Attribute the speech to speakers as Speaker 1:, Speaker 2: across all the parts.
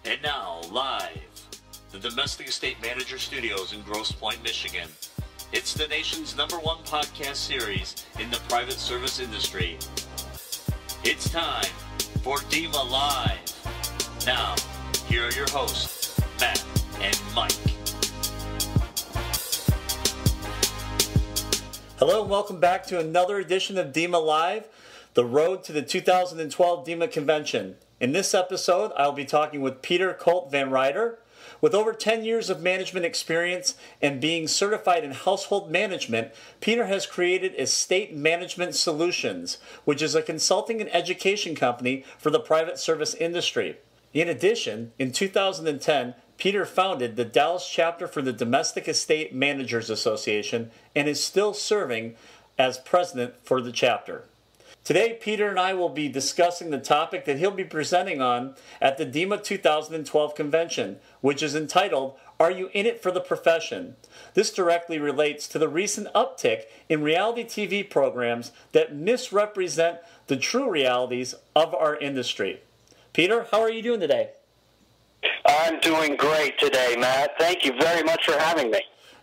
Speaker 1: And now, live, the Domestic Estate Manager Studios in Grosse Pointe, Michigan. It's the nation's #1 podcast series in the private service industry. It's time for DEMA Live. Now, here are your hosts, Matt and Mike. Hello and welcome back to another edition of DEMA Live, the road to the 2012 DEMA Convention. In this episode, I'll be talking with Peter Colt Van Ryder. With over 10 years of management experience and being certified in household management, Peter has created Estate Management Solutions, which is a consulting and education company for the private service industry. In addition, in 2010, Peter founded the Dallas chapter for the Domestic Estate Managers Association and is still serving as president for the chapter. Today, Peter and I will be discussing the topic that he'll be presenting on at the DEMA 2012 convention, which is entitled, Are You In It for the Profession? This directly relates to the recent uptick in reality TV programs that misrepresent the true realities of our industry. Peter, how are you doing today?
Speaker 2: I'm doing great today, Matt. Thank you very much for having me.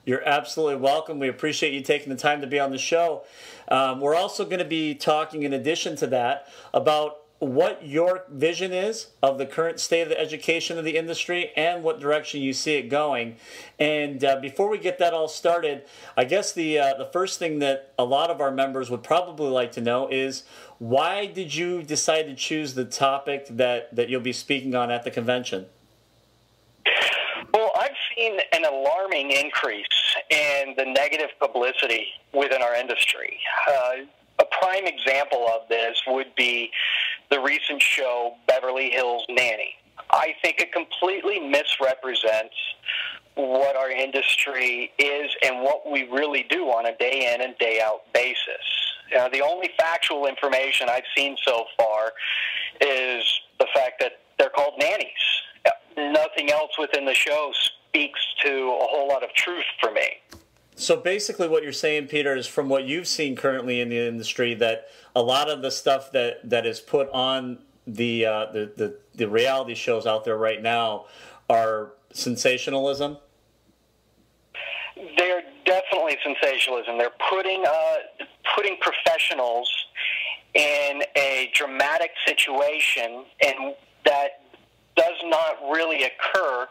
Speaker 1: You're absolutely welcome. We appreciate you taking the time to be on the show. We're also going to be talking, in addition to that, about what your vision is of the current state of the education of the industry and what direction you see it going. And before we get that all started, I guess the first thing that a lot of our members would probably like to know is, why did you decide to choose the topic that you'll be speaking on at the convention?
Speaker 2: Well, I've seen an alarming increase in the negative publicity within our industry. A prime example of this would be the recent show, Beverly Hills Nanny. I think it completely misrepresents what our industry is and what we really do on a day in and day out basis. The only factual information I've seen so far is the fact that they're called nannies. Nothing else within the show speaks to a whole lot of truth for me.
Speaker 1: So basically what you're saying, Peter, is from what you've seen currently in the industry, that a lot of the stuff that is put on the reality shows out there right now are sensationalism?
Speaker 2: They're definitely sensationalism. They're putting professionals in a dramatic situation, and that does not really occur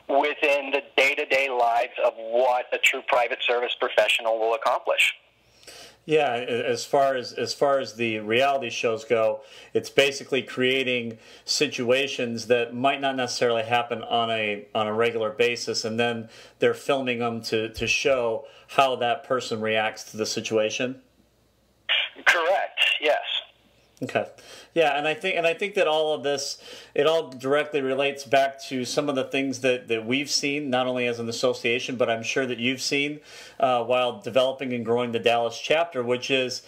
Speaker 2: within the day-to-day lives of what a true private service professional will accomplish.
Speaker 1: Yeah, as far as the reality shows go, it's basically creating situations that might not necessarily happen on a regular basis, and then they're filming them to show how that person reacts to the situation. Correct.
Speaker 2: Yes.
Speaker 1: Okay. Yeah, and I think that all of this, it all directly relates back to some of the things that we've seen, not only as an association, but I'm sure that you've seen while developing and growing the Dallas chapter, which is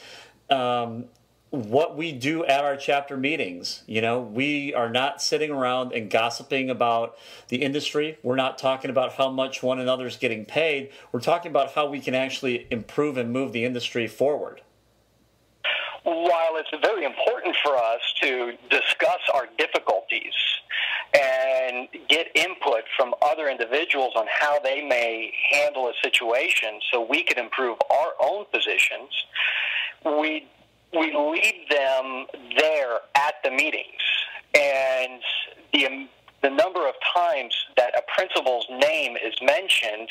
Speaker 1: what we do at our chapter meetings. We are not sitting around and gossiping about the industry. We're not talking about how much one another's getting paid. We're talking about how we can actually improve and move the industry forward.
Speaker 2: While it's very important for us to discuss our difficulties and get input from other individuals on how they may handle a situation so we can improve our own positions, we leave them there at the meetings. And the number of times that a principal's name is mentioned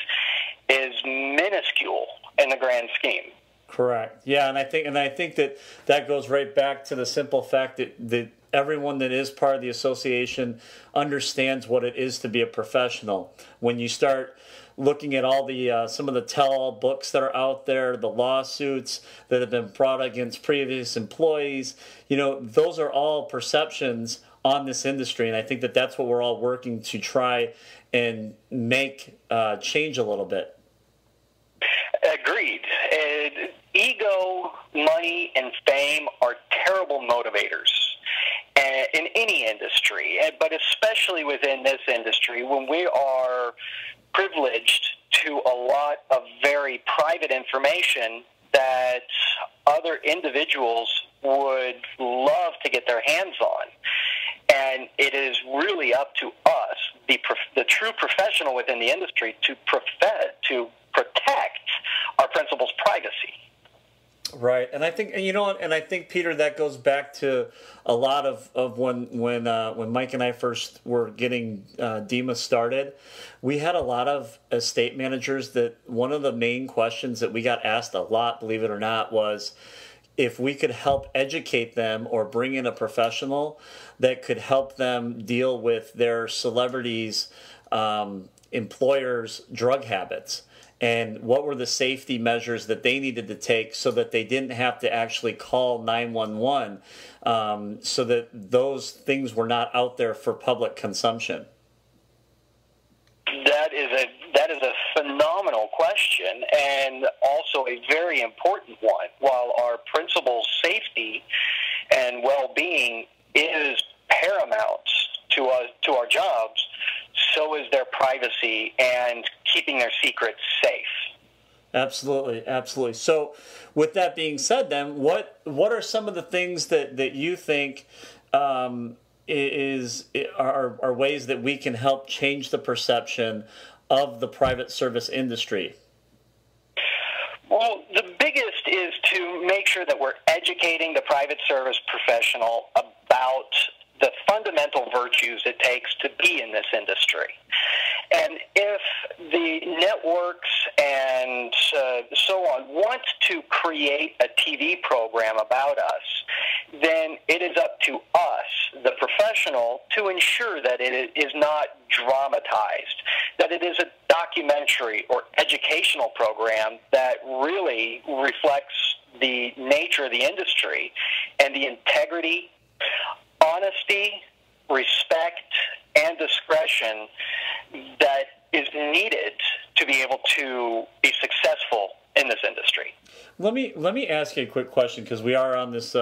Speaker 2: is minuscule in the grand scheme.
Speaker 1: Correct. Yeah, and I think that goes right back to the simple fact that everyone that is part of the association understands what it is to be a professional. When you start looking at all the some of the tell-all books that are out there, the lawsuits that have been brought against previous employees, those are all perceptions on this industry, and I think that that's what we're all working to try and make change a little bit.
Speaker 2: Agreed. Ego, money, and fame are terrible motivators in any industry, but especially within this industry when we are privileged to a lot of very private information that other individuals would love to get their hands on. And it is really up to us the true professional within the industry to protect our principal's privacy.
Speaker 1: Right, and I think, and you know what, and I think, Peter, that goes back to a lot of when Mike and I first were getting DEMA started. We had a lot of estate managers that one of the main questions that we got asked a lot, believe it or not, was if we could help educate them or bring in a professional that could help them deal with their celebrities' employers' drug habits. And what were the safety measures that they needed to take so that they didn't have to actually call 911, so that those things were not out there for public consumption?
Speaker 2: That is a phenomenal question, and also a very important one. While our principal's safety and well-being is paramount to our jobs, so is their privacy and keeping their secrets safe.
Speaker 1: Absolutely, absolutely. So with that being said, then, what are some of the things that you think are ways that we can help change the perception of the private service industry?
Speaker 2: Well, the biggest is to make sure that we're educating the private service professional about the fundamental virtues it takes to be in this industry. And if the networks and so on want to create a TV program about us, then it is up to us, the professional, to ensure that it is not dramatized, that it is a documentary or educational program that really reflects the nature of the industry and the integrity, honesty, respect, and discretion that is needed to be able to be successful in this industry.
Speaker 1: Let me ask you a quick question, because we are on this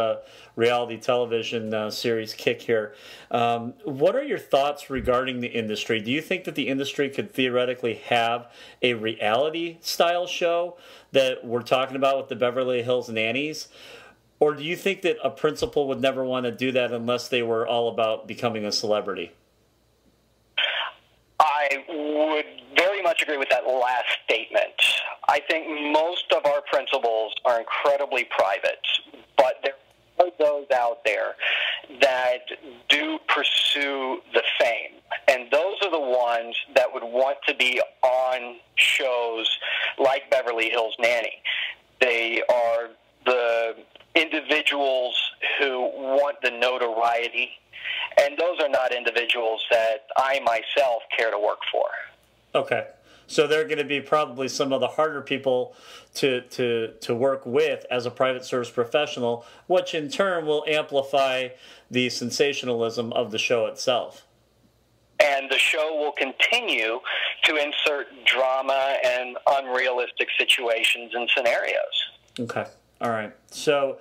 Speaker 1: reality television series kick here. What are your thoughts regarding the industry? Do you think that the industry could theoretically have a reality style show that we're talking about with the Beverly Hills Nannies? Or do you think that a principal would never want to do that unless they were all about becoming a celebrity?
Speaker 2: I would very much agree with that last statement. I think most of our principals are incredibly private, but there are those out there that do pursue the fame. And those are the ones that would want to be on shows like Beverly Hills Nanny. They are the individuals who want the notoriety, and those are not individuals that I myself care to work for. Okay.
Speaker 1: So they're going to be probably some of the harder people to work with as a private service professional, which in turn will amplify the sensationalism of the show itself.
Speaker 2: And the show will continue to insert drama and unrealistic situations and scenarios.
Speaker 1: Okay. All right. So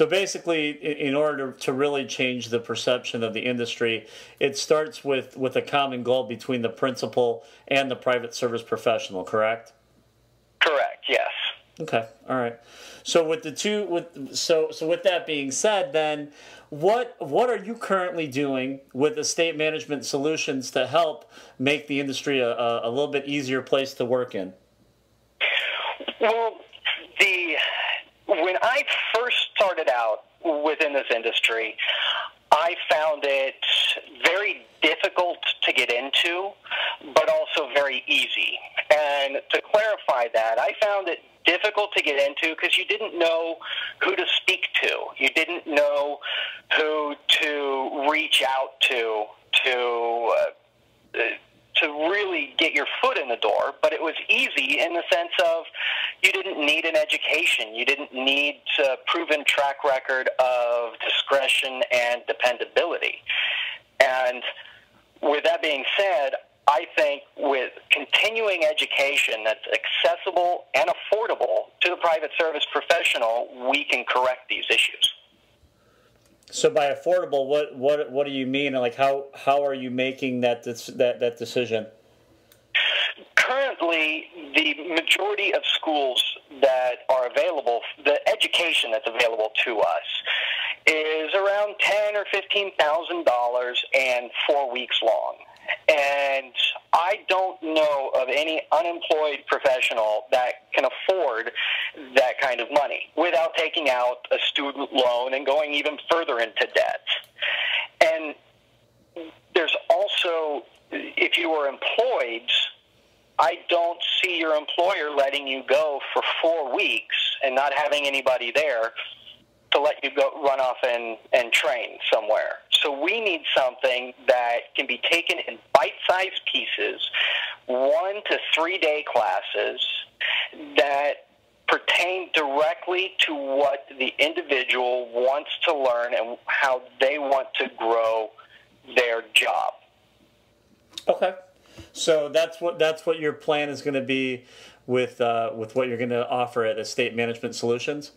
Speaker 1: basically, in order to really change the perception of the industry, it starts with a common goal between the principal and the private service professional, correct?
Speaker 2: Correct, yes.
Speaker 1: Okay. All right. So with that being said, then what are you currently doing with estate management solutions to help make the industry a little bit easier place to work in?
Speaker 2: Well, when I first started out within this industry, I found it very difficult to get into, but also very easy. And to clarify that, I found it difficult to get into because you didn't know who to speak to. You didn't know who to reach out to really get your foot in the door, but it was easy in the sense of you didn't need an education. You didn't need a proven track record of discretion and dependability. And with that being said, I think with continuing education that's accessible and affordable to the private service professional, we can correct these issues.
Speaker 1: So by affordable, what do you mean? Like how are you making that decision?
Speaker 2: Currently, the majority of schools that are available, the education that's available to us, is around $10,000 or $15,000 and 4 weeks long. And I don't know of any unemployed professional that can afford that kind of money without taking out a student loan and going even further into debt. And there's also, if you were employed, I don't see your employer letting you go for 4 weeks and not having anybody there to let you go run off and train somewhere. So we need something that can be taken in bite-sized pieces, 1 to 3 day classes that pertain directly to what the individual wants to learn and how they want to grow their job.
Speaker 1: Okay. So that's what your plan is going to be with what you're going to offer at Estate Management Solutions?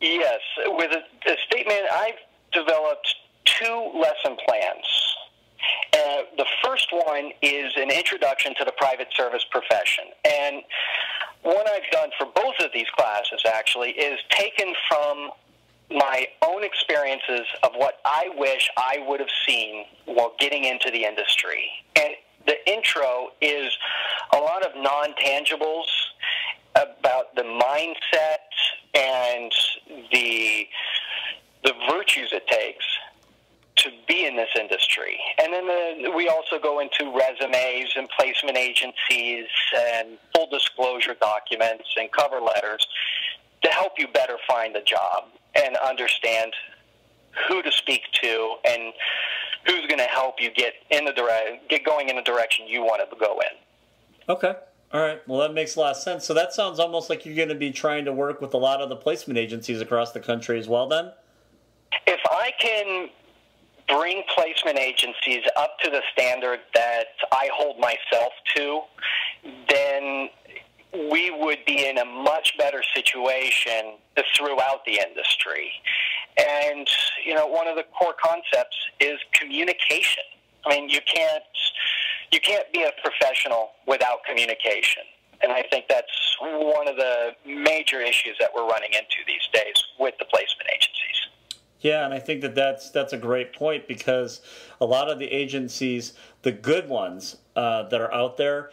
Speaker 2: Yes. With Estate Management, I've developed 2 lesson plans. The first one is an introduction to the private service profession. And what I've done for both of these classes, actually, is taken from my own experiences of what I wish I would have seen while getting into the industry. And the intro is a lot of non-tangibles about the mindset and the virtues it takes to be in this industry. And then we also go into resumes and placement agencies and full disclosure documents and cover letters to help you better find a job and understand who to speak to and who's going to help you get going in the direction you want to go in.
Speaker 1: Okay. All right. Well, that makes a lot of sense. So that sounds almost like you're going to be trying to work with a lot of the placement agencies across the country as well, then?
Speaker 2: If I can bring placement agencies up to the standard that I hold myself to, then we would be in a much better situation throughout the industry. And, one of the core concepts is communication. I mean, you can't be a professional without communication. And I think that's one of the major issues that we're running into these days with the placement agencies.
Speaker 1: Yeah, and I think that's a great point, because a lot of the agencies, the good ones that are out there,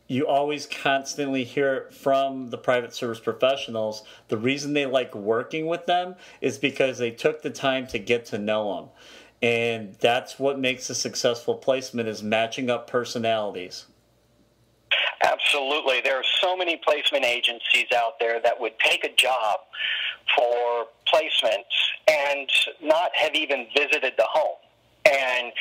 Speaker 1: you always constantly hear from the private service professionals, the reason they like working with them is because they took the time to get to know them. And that's what makes a successful placement, is matching up personalities.
Speaker 2: Absolutely. There are so many placement agencies out there that would take a job for placement and not have even visited the home. And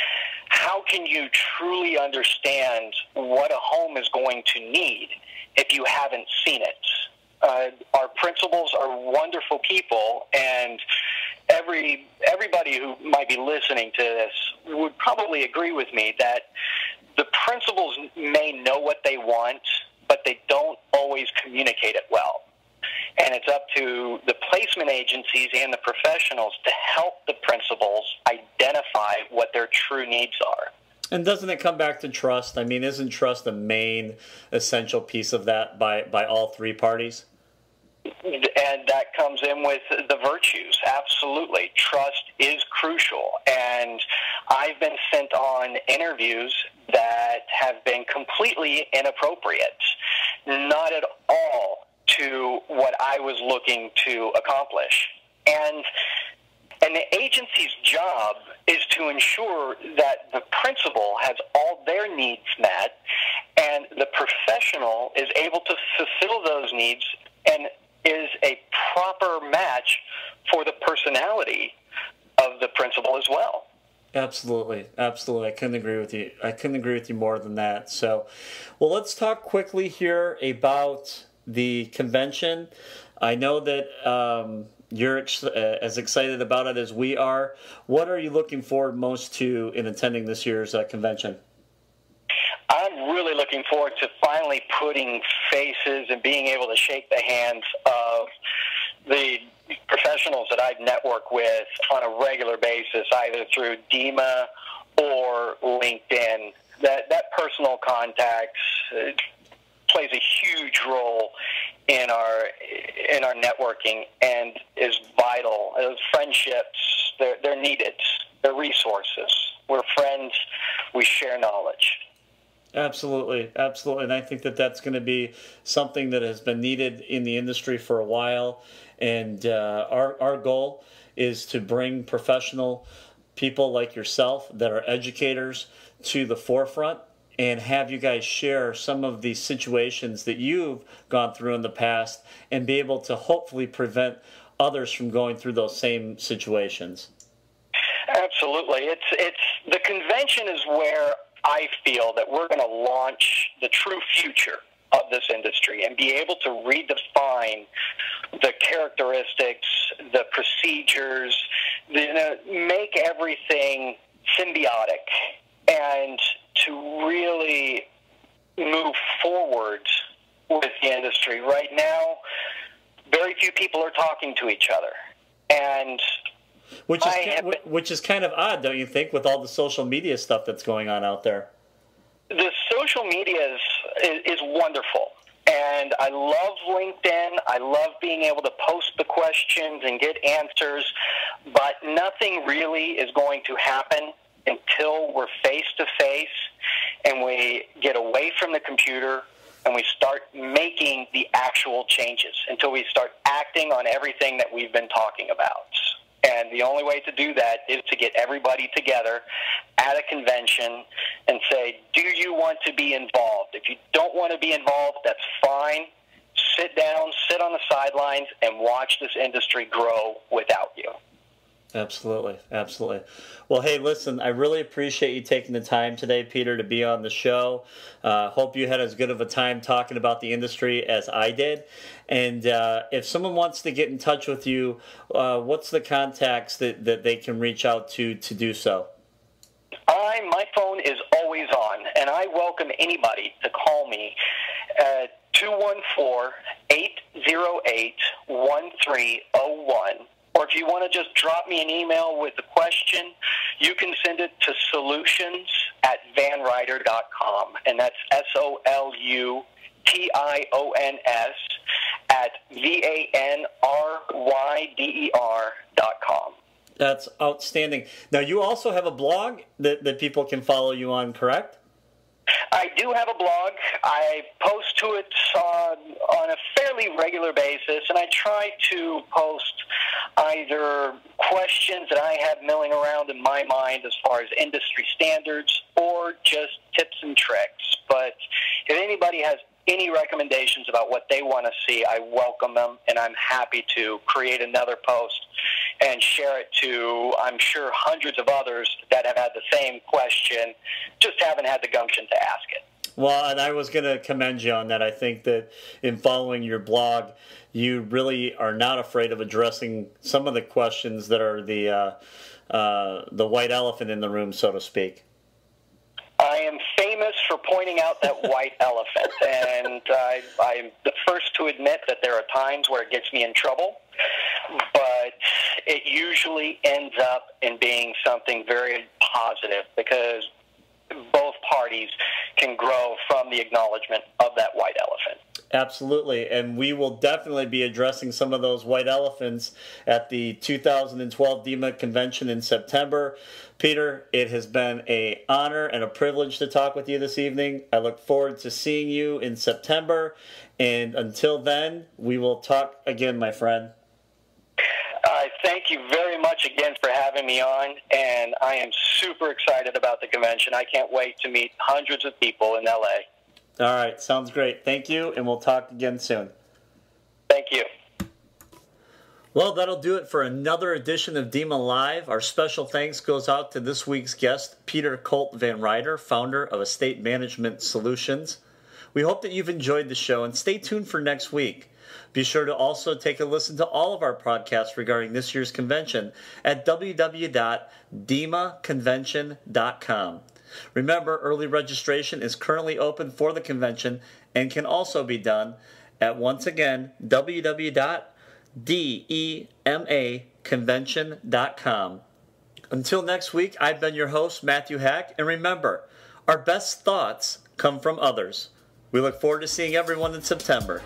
Speaker 2: how can you truly understand what a home is going to need if you haven't seen it? Our principals are wonderful people, and everybody who might be listening to this would probably agree with me that the principals may know what they want, but they don't always communicate it well. And it's up to the placement agencies and the professionals to help the principals identify what their true needs are.
Speaker 1: And doesn't it come back to trust? I mean, isn't trust the main essential piece of that by all 3 parties?
Speaker 2: And that comes in with the virtues, absolutely. Trust is crucial. And I've been sent on interviews that have been completely inappropriate, not at all to what I was looking to accomplish. And the agency's job is to ensure that the principal has all their needs met and the professional is able to fulfill those needs and is a proper match for the personality of the principal as well.
Speaker 1: Absolutely. Absolutely. I couldn't agree with you. I couldn't agree with you more than that. So, well, let's talk quickly here about the convention. I know that you're as excited about it as we are. What are you looking forward most to in attending this year's convention?
Speaker 2: I'm really looking forward to finally putting faces and being able to shake the hands of the professionals that I network with on a regular basis, either through DEMA or LinkedIn. That personal contact plays a huge role in our networking and is vital. Those friendships, they're needed. They're resources. We're friends. We share knowledge.
Speaker 1: Absolutely, absolutely. And I think that that's going to be something that has been needed in the industry for a while. And our goal is to bring professional people like yourself that are educators to the forefront and have you guys share some of the situations that you've gone through in the past and be able to hopefully prevent others from going through those same situations.
Speaker 2: Absolutely. It's the convention is where I feel that we're going to launch the true future of this industry and be able to redefine the characteristics, the procedures, make everything symbiotic, and to really move forward with the industry. Right now, very few people are talking to each other, and
Speaker 1: which is kind of odd, don't you think, with all the social media stuff that's going on out there?
Speaker 2: The social media is wonderful, and I love LinkedIn. I love being able to post the questions and get answers, but nothing really is going to happen until we're face-to-face and we get away from the computer and we start making the actual changes, until we start acting on everything that we've been talking about. And the only way to do that is to get everybody together at a convention and say, do you want to be involved? If you don't want to be involved, that's fine. Sit down, sit on the sidelines, and watch this industry grow without you.
Speaker 1: Absolutely, absolutely. Well, hey, listen, I really appreciate you taking the time today, Peter, to be on the show. Hope you had as good of a time talking about the industry as I did. And if someone wants to get in touch with you, what's the contacts that they can reach out to do so?
Speaker 2: My phone is always on, and I welcome anybody to call me at 214-808-1301. Or if you want to just drop me an email with a question, you can send it to solutions@vanryder.com, and that's SOLUTIONS@VANRYDER.com.
Speaker 1: That's outstanding. Now, you also have a blog that people can follow you on, correct?
Speaker 2: I do have a blog. I post to it on a fairly regular basis, and I try to post either questions that I have milling around in my mind as far as industry standards or just tips and tricks. But if anybody has any recommendations about what they want to see, I welcome them, and I'm happy to create another post and share it to, I'm sure, hundreds of others that have had the same question, just haven't had the gumption to ask it.
Speaker 1: Well, and I was going to commend you on that. I think that in following your blog, you really are not afraid of addressing some of the questions that are the white elephant in the room, so to speak.
Speaker 2: I am famous for pointing out that white elephant, and I'm the first to admit that there are times where it gets me in trouble, but it usually ends up in being something very positive because both parties can grow from the acknowledgement of that white elephant.
Speaker 1: Absolutely, and we will definitely be addressing some of those white elephants at the 2012 DEMA convention in September. Peter, it has been an honor and a privilege to talk with you this evening. I look forward to seeing you in September, and until then, we will talk again, my friend.
Speaker 2: Thank you very much again for having me on, and I am super excited about the convention. I can't wait to meet hundreds of people in L.A.
Speaker 1: All right, sounds great. Thank you, and we'll talk again soon.
Speaker 2: Thank you.
Speaker 1: Well, that'll do it for another edition of DEMA Live. Our special thanks goes out to this week's guest, Peter Colt Van Ryder, founder of Estate Management Solutions. We hope that you've enjoyed the show, and stay tuned for next week. Be sure to also take a listen to all of our podcasts regarding this year's convention at www.demaconvention.com. Remember, early registration is currently open for the convention and can also be done at, once again, www.demaconvention.com. Until next week, I've been your host, Matthew Hack, and remember, our best thoughts come from others. We look forward to seeing everyone in September.